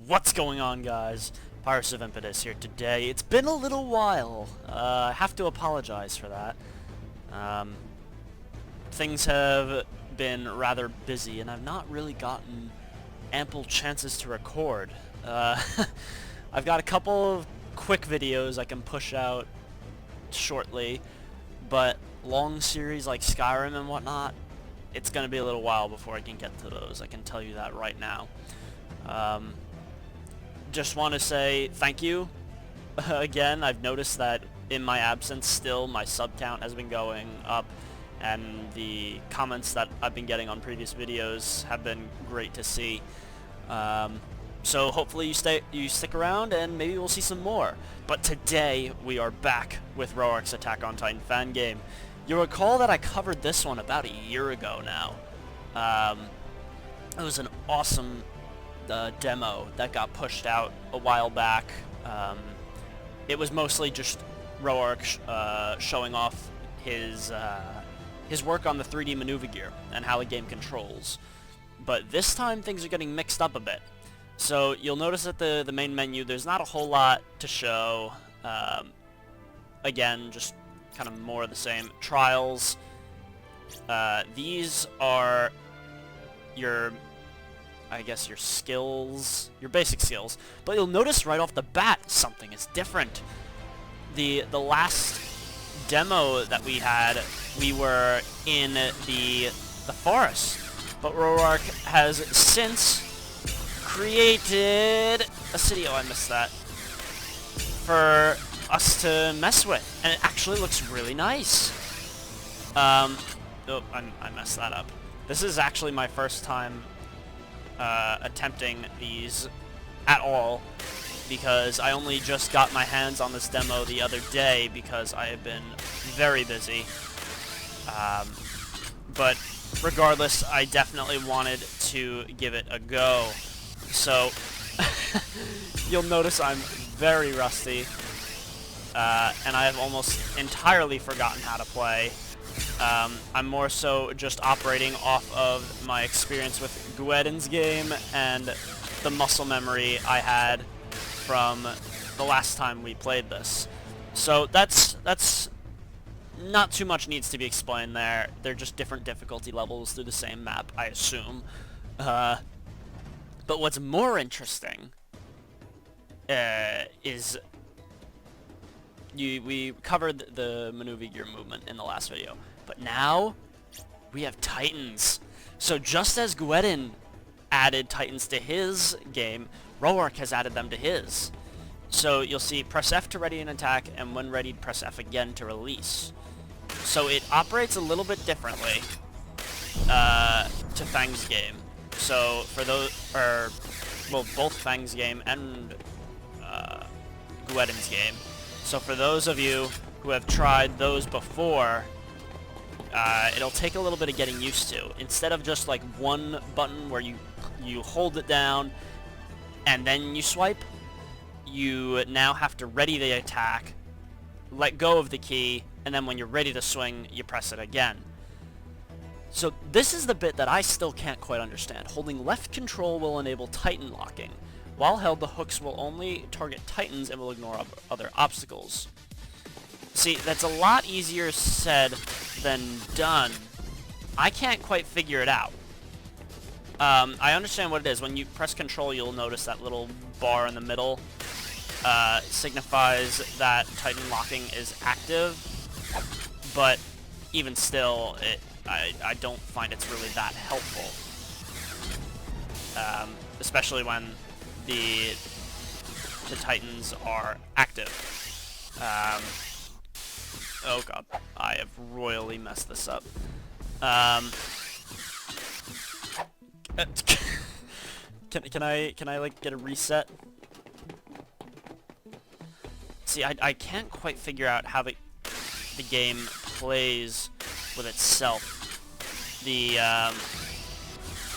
What's going on, guys? Pirates of Impetus here today. It's been a little while. I have to apologize for that. Things have been rather busy, and I've not really gotten ample chances to record. I've got a couple of quick videos I can push out shortly, but long series like Skyrim and whatnot, it's going to be a little while before I can get to those. I can tell you that right now. Just want to say thank you again. I've noticed that in my absence still my sub count has been going up, and the comments that I've been getting on previous videos have been great to see. So hopefully you stick around and maybe we'll see some more. But today we are back with Roark's Attack on Titan fan game. You'll recall that I covered this one about a year ago now. It was an awesome demo that got pushed out a while back. It was mostly just Roark showing off his work on the 3D maneuver gear and how the game controls. But this time things are getting mixed up a bit. So you'll notice at the main menu there's not a whole lot to show. Again, just kind of more of the same. Trials. These are your, I guess, your skills, your basic skills. But you'll notice right off the bat something is different. The last demo that we had, we were in the forest, but Roark has since created a city. Oh, I missed that. For us to mess with, and it actually looks really nice. Oh, I messed that up. This is actually my first time attempting these at all, because I only just got my hands on this demo the other day because I have been very busy. But regardless, I definitely wanted to give it a go. So you'll notice I'm very rusty, and I have almost entirely forgotten how to play. I'm more so just operating off of my experience with Guedin's game and the muscle memory I had from the last time we played this. So that's not too much needs to be explained there. They're just different difficulty levels through the same map, I assume. But what's more interesting is we covered the maneuver gear movement in the last video, but now we have Titans. So just as Guedin added Titans to his game, Roark has added them to his. So you'll see press F to ready an attack, and when ready, press F again to release. So it operates a little bit differently to Fang's game. So for those, well, both Fang's game and Guedin's game. So for those of you who have tried those before, it'll take a little bit of getting used to. Instead of just like one button where you hold it down and then you swipe, you now have to ready the attack, let go of the key, and then when you're ready to swing, you press it again. So this is the bit that I still can't quite understand. Holding left control will enable Titan locking. While held, the hooks will only target Titans and will ignore other obstacles. See, that's a lot easier said than done. I can't quite figure it out. I understand what it is. When you press control, you'll notice that little bar in the middle signifies that Titan locking is active, but even still, I don't find it's really that helpful, especially when the Titans are active. Oh god, I have royally messed this up. Can I like get a reset? See, I can't quite figure out how the game plays with itself.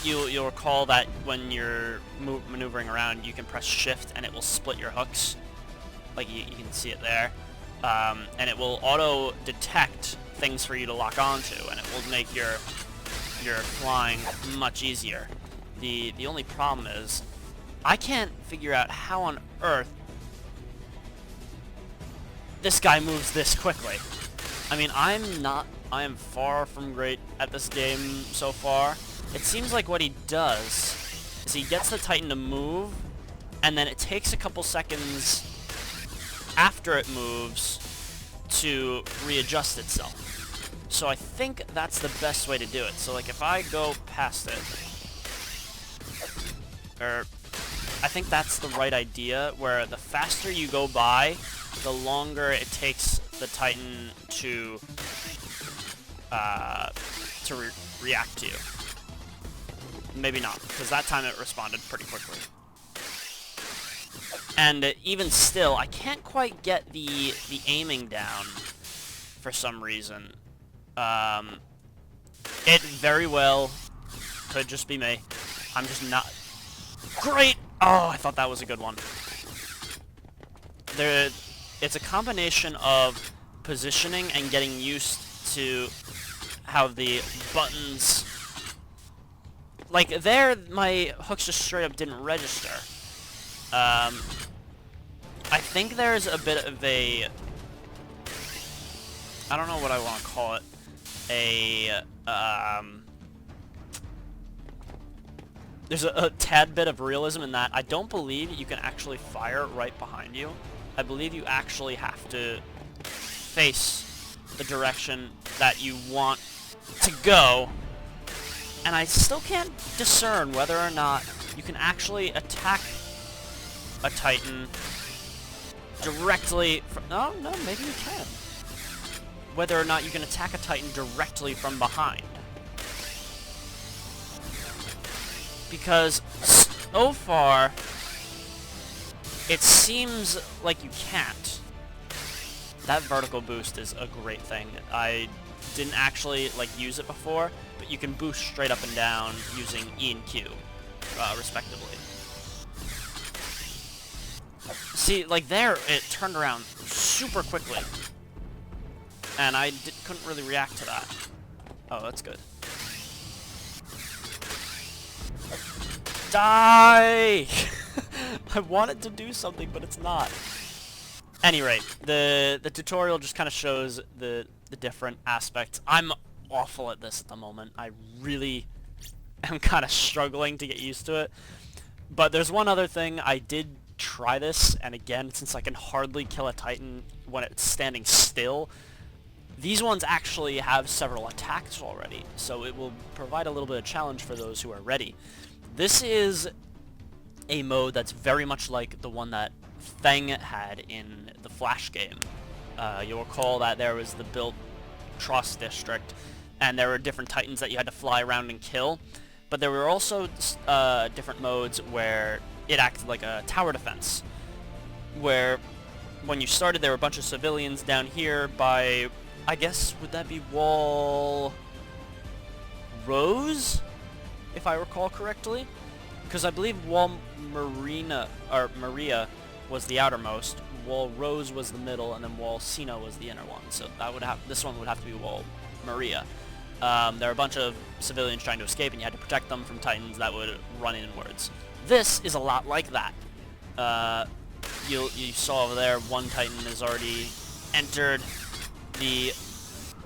You'll recall that when you're maneuvering around, you can press shift and it will split your hooks. Like you can see it there. And it will auto detect things for you to lock onto, and it will make your flying much easier. The only problem is I can't figure out how on earth this guy moves this quickly. I mean, I am far from great at this game so far. It seems like what he does is he gets the Titan to move, and then it takes a couple seconds after it moves to readjust itself. So I think that's the best way to do it. So like if I go past it, or I think that's the right idea, where the faster you go by, the longer it takes the Titan to react to you. Maybe not, because that time it responded pretty quickly. And even still, I can't quite get the aiming down for some reason. It very well could just be me. I'm just not great. Oh, I thought that was a good one. It's a combination of positioning and getting used to how the buttons... Like, there, my hooks just straight up didn't register. I think there's a bit of a... I don't know what I want to call it. There's a tad bit of realism in that I don't believe you can actually fire right behind you. I believe you actually have to face the direction that you want to go. And I still can't discern whether or not you can actually attack a Titan directly from... No, maybe you can. Whether or not you can attack a Titan directly from behind. Because so far, it seems like you can't. That vertical boost is a great thing. I didn't actually use it before, but you can boost straight up and down using E and Q, respectively. See, there, it turned around super quickly. And I couldn't really react to that. Oh, that's good. Die! I wanted to do something, but it's not. Any rate, the tutorial just kind of shows the different aspects. I'm awful at this at the moment. I really am kind of struggling to get used to it. But there's one other thing. I did try this, and again, since I can hardly kill a Titan when it's standing still, these ones actually have several attacks already, so it will provide a little bit of challenge for those who are ready. This is a mode that's very much like the one that Feng had in the Flash game. You'll recall that there was the built Tross district, and there were different Titans that you had to fly around and kill, but there were also different modes where it acted like a tower defense, where when you started there were a bunch of civilians down here by, I guess, would that be Wall Rose, if I recall correctly? Because I believe Wall Maria was the outermost, Wall Rose was the middle, and then Wall Sina was the inner one. So that would this one would have to be Wall Maria. There are a bunch of civilians trying to escape, and you had to protect them from Titans that would run inwards. This is a lot like that. You saw over there, one Titan has already entered the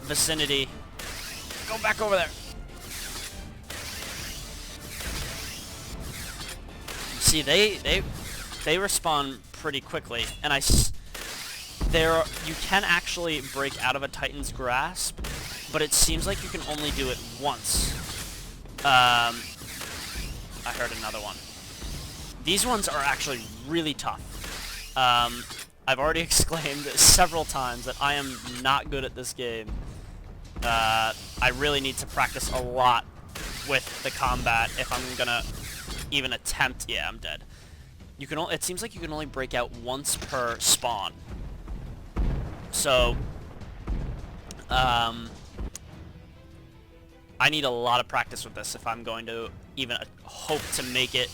vicinity. Go back over there. See, they respond pretty quickly, and you can actually break out of a Titan's grasp, but it seems like you can only do it once. I heard another one. These ones are actually really tough. I've already exclaimed several times that I am not good at this game. I really need to practice a lot with the combat if I'm gonna even attempt... Yeah, I'm dead. You can it seems like you can only break out once per spawn. So, I need a lot of practice with this if I'm going to even hope to make it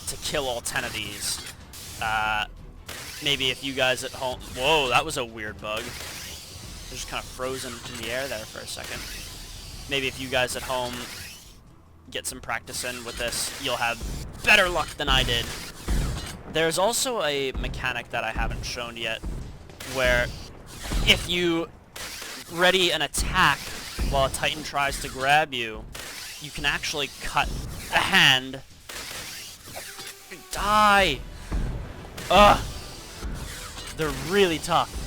to kill all 10 of these. Maybe if you guys at home... Whoa, that was a weird bug. They're just kind of frozen in the air there for a second. Maybe if you guys at home get some practice in with this, you'll have better luck than I did. There's also a mechanic that I haven't shown yet, where if you ready an attack while a Titan tries to grab you, you can actually cut a hand. Die! Ugh! They're really tough.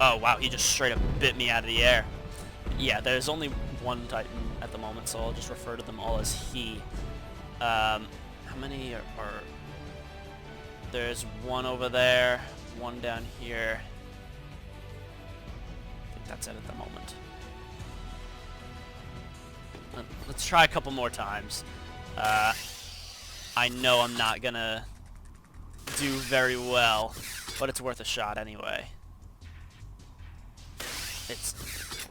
Oh wow, he just straight up bit me out of the air. Yeah, there's only one Titan at the moment, so I'll just refer to them all as he. How many are... There's one over there, one down here. I think that's it at the moment. Let's try a couple more times. I know I'm not gonna do very well, but it's worth a shot anyway.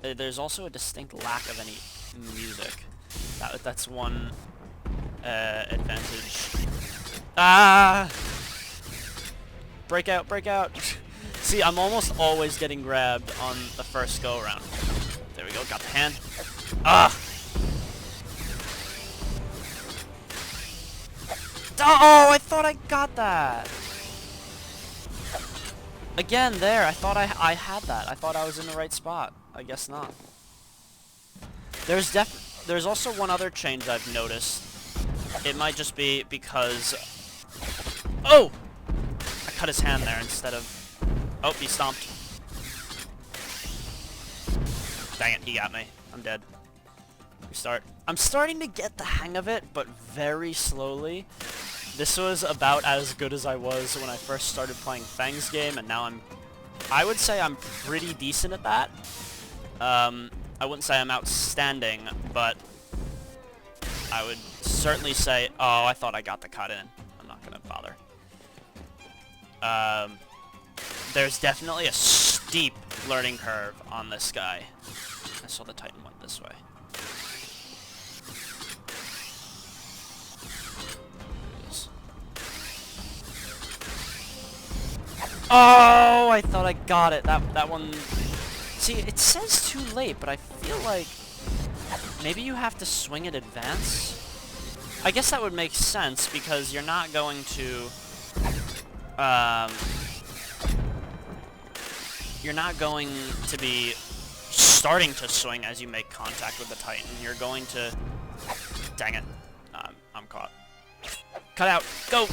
There's also a distinct lack of any music. That's one advantage. Ah! Break out, break out! See, I'm almost always getting grabbed on the first go-around. There we go, got the hand. Ah! Oh, I thought I got that! Again, there, I thought I had that. I thought I was in the right spot. I guess not. There's also one other change I've noticed. It might just be because... Oh! I cut his hand there instead of... Oh, he stomped. Dang it, he got me. I'm dead. Restart. I'm starting to get the hang of it, but very slowly. This was about as good as I was when I first started playing Fang's game, and now I would say I'm pretty decent at that. I wouldn't say I'm outstanding, but I would certainly say, oh, I thought I got the cut in. I'm not gonna bother. There's definitely a steep learning curve on this guy. I saw the Titan went this way. Oh, I thought I got it. That one... See, it says too late, but I feel like maybe you have to swing at advance. I guess that would make sense because you're not going to... you're not going to be starting to swing as you make contact with the Titan. You're going to... Dang it. I'm caught. Cut out. Go!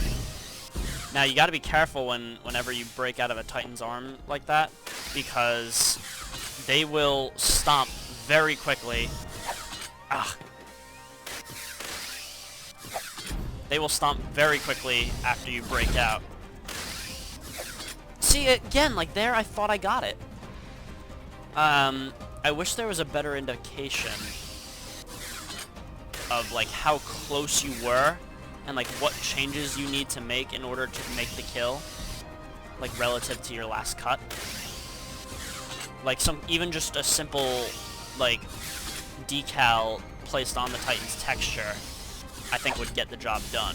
Now, you gotta be careful whenever you break out of a Titan's arm like that, because they will stomp very quickly. Ah. They will stomp very quickly after you break out. See, again, like there, I thought I got it. I wish there was a better indication of, like, how close you were, and like what changes you need to make in order to make the kill, like relative to your last cut. Like even just a simple like decal placed on the Titan's texture, I think would get the job done.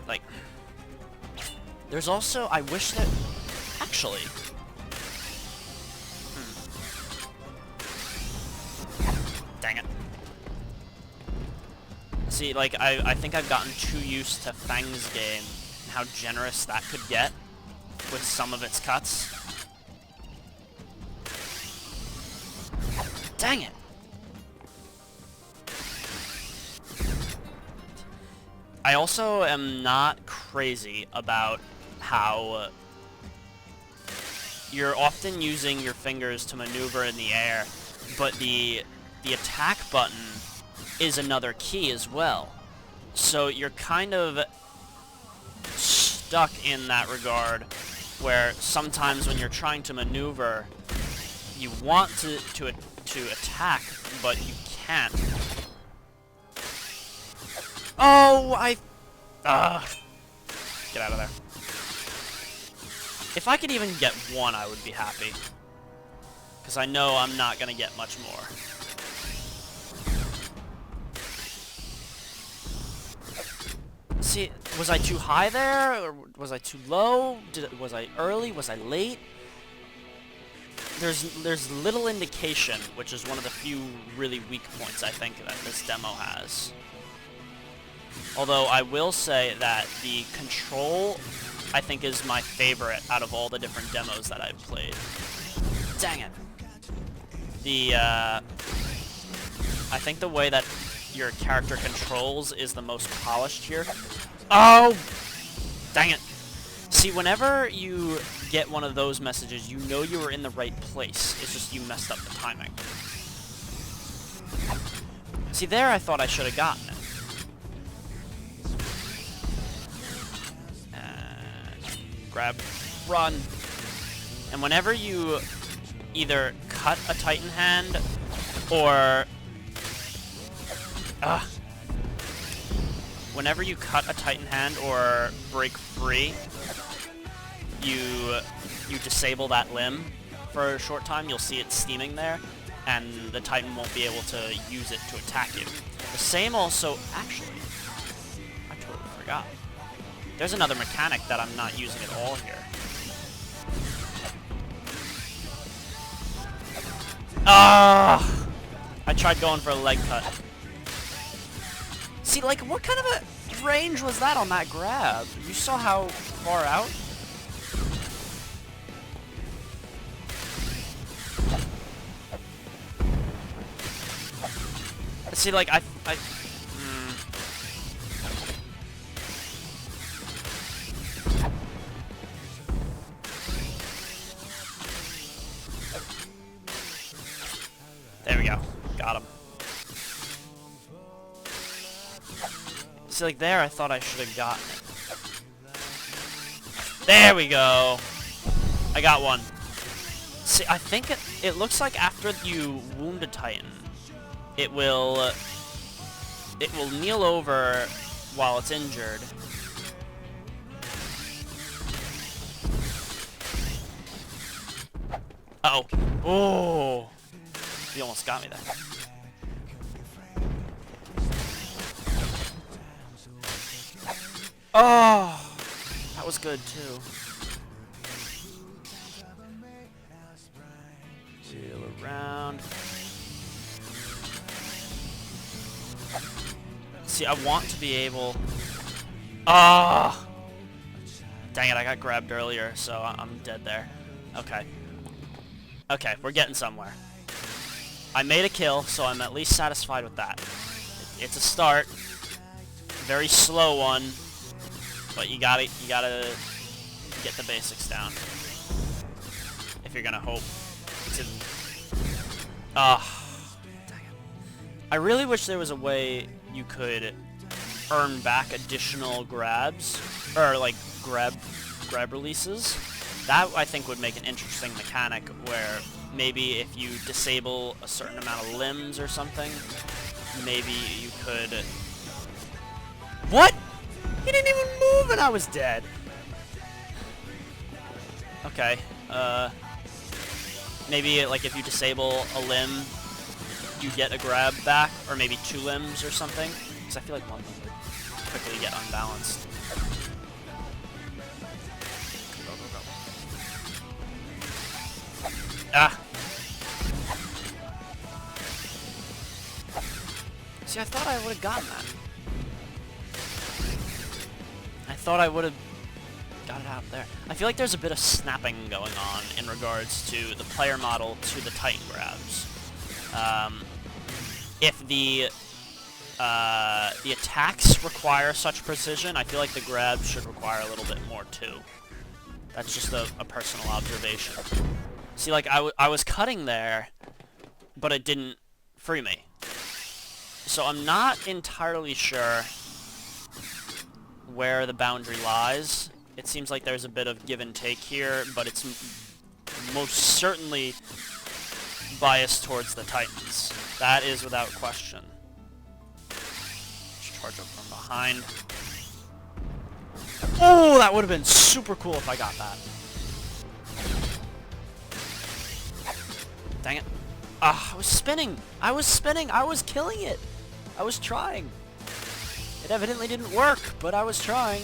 Like, there's also, I wish that actually. Dang it. See, like, I think I've gotten too used to Fang's game and how generous that could get with some of its cuts. Dang it! I also am not crazy about how you're often using your fingers to maneuver in the air, but the attack button is another key as well. So you're kind of stuck in that regard, where sometimes when you're trying to maneuver, you want to attack, but you can't. Oh, get out of there. If I could even get one, I would be happy. Because I know I'm not going to get much more. See, was I too high there? Or was I too low? Was I early? Was I late? there's little indication, which is one of the few really weak points I think that this demo has. Although I will say that the control, I think, is my favorite out of all the different demos that I've played. Dang it. I think the way that your character controls is the most polished here. Oh! Dang it. See, whenever you get one of those messages, you know you were in the right place. It's just you messed up the timing. See, there I thought I should have gotten it. Grab, run. And whenever you either cut a Titan hand or... whenever you cut a Titan hand or break free, you disable that limb for a short time. You'll see it steaming there, and the Titan won't be able to use it to attack you. The same also... Actually, I totally forgot. There's another mechanic that I'm not using at all here. Ah! I tried going for a leg cut. See, like, what kind of a range was that on that grab? You saw how far out? See, like, There we go. Got him. See, like, there, I thought I should have gotten it. There we go. I got one. See, I think it looks like after you wound a Titan, it will kneel over while it's injured. Uh-oh. Oh. He almost got me there. Oh, that was good too. Wheel around. See, I want to be able... Ah! Dang it, I got grabbed earlier, so I'm dead there. Okay. Okay, we're getting somewhere. I made a kill, so I'm at least satisfied with that. It's a start. Very slow one, but you gotta get the basics down if you're gonna hope to. Dang it. I really wish there was a way you could earn back additional grabs, or like grab releases. That I think would make an interesting mechanic where maybe if you disable a certain amount of limbs or something, maybe you could... What? He didn't even move and I was dead. Okay, maybe like if you disable a limb, you get a grab back, or maybe 2 limbs or something, because I feel like one limb would quickly get unbalanced. Go, go, go. Ah! See, I thought I would have gotten that. I thought I would have got it out there. I feel like there's a bit of snapping going on in regards to the player model to the Titan grabs. If the attacks require such precision, I feel like the grabs should require a little bit more too. That's just a personal observation. See, like, I was cutting there, but it didn't free me. So I'm not entirely sure where the boundary lies. It seems like there's a bit of give and take here, but it's most certainly biased towards the Titans. That is without question. Just charge up from behind. Oh, that would have been super cool if I got that. Dang it. Ah, I was spinning! I was spinning! I was killing it! I was trying! It evidently didn't work, but I was trying.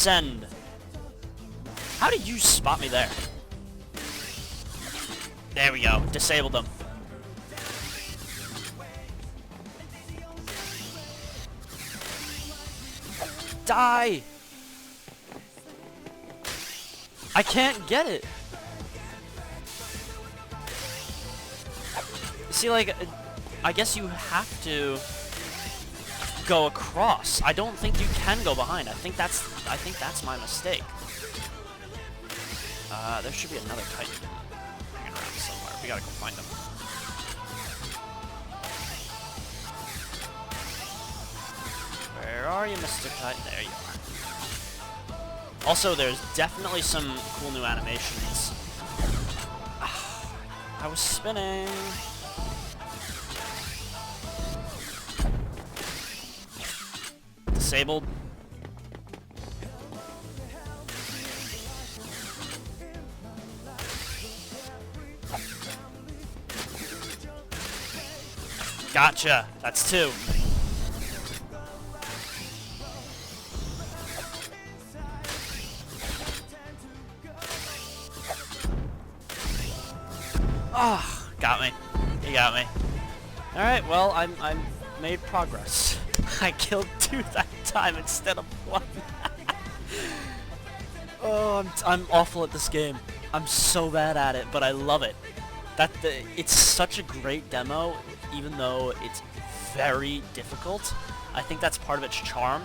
Send. How did you spot me there? There we go. Disabled them. Die! I can't get it. See, like, I guess you have to go across. I don't think you can go behind. I think that's my mistake. There should be another Titan hanging around somewhere. We gotta go find him. Where are you, Mr. Titan? There you are. Also, there's definitely some cool new animations. I was spinning. Disabled. Gotcha. That's 2. Ah, got me. He got me. All right. Well, I made progress. I killed 2 that time instead of 1. Oh, I'm awful at this game. I'm so bad at it, but I love it. It's such a great demo, even though it's very difficult. I think that's part of its charm,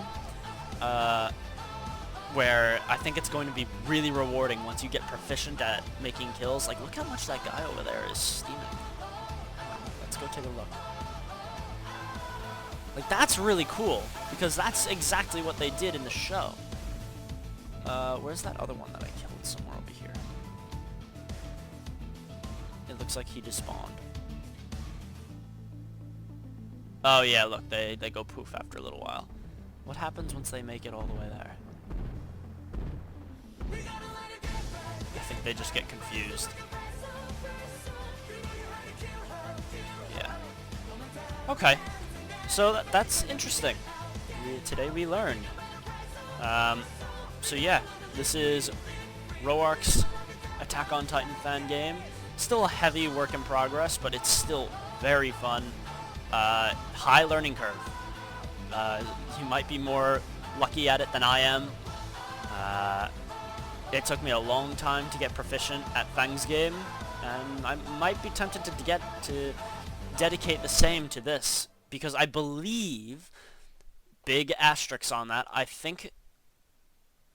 where I think it's going to be really rewarding once you get proficient at making kills. Like, look how much that guy over there is steaming. Let's go take a look. Like, that's really cool, because that's exactly what they did in the show. Where's that other one that I killed? Somewhere over here. It looks like he despawned. Oh yeah, look, they go poof after a little while. What happens once they make it all the way there? I think they just get confused. Yeah. Okay. So that's interesting. Today we learned. So yeah, this is Roark's Attack on Titan fan game. Still a heavy work in progress, but it's still very fun. High learning curve. You might be more lucky at it than I am. It took me a long time to get proficient at Fang's game, and I might be tempted to dedicate the same to this, because I believe, big asterisks on that, I think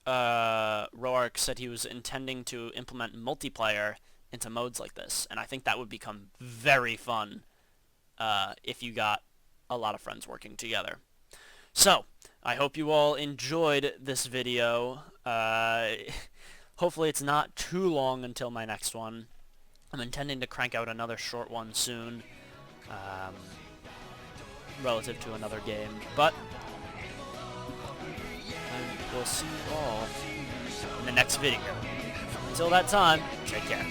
Roark said he was intending to implement multiplayer into modes like this, and I think that would become very fun if you got a lot of friends working together. So, I hope you all enjoyed this video. Hopefully it's not too long until my next one. I'm intending to crank out another short one soon, relative to another game, but we'll see you all in the next video. Until that time, take care.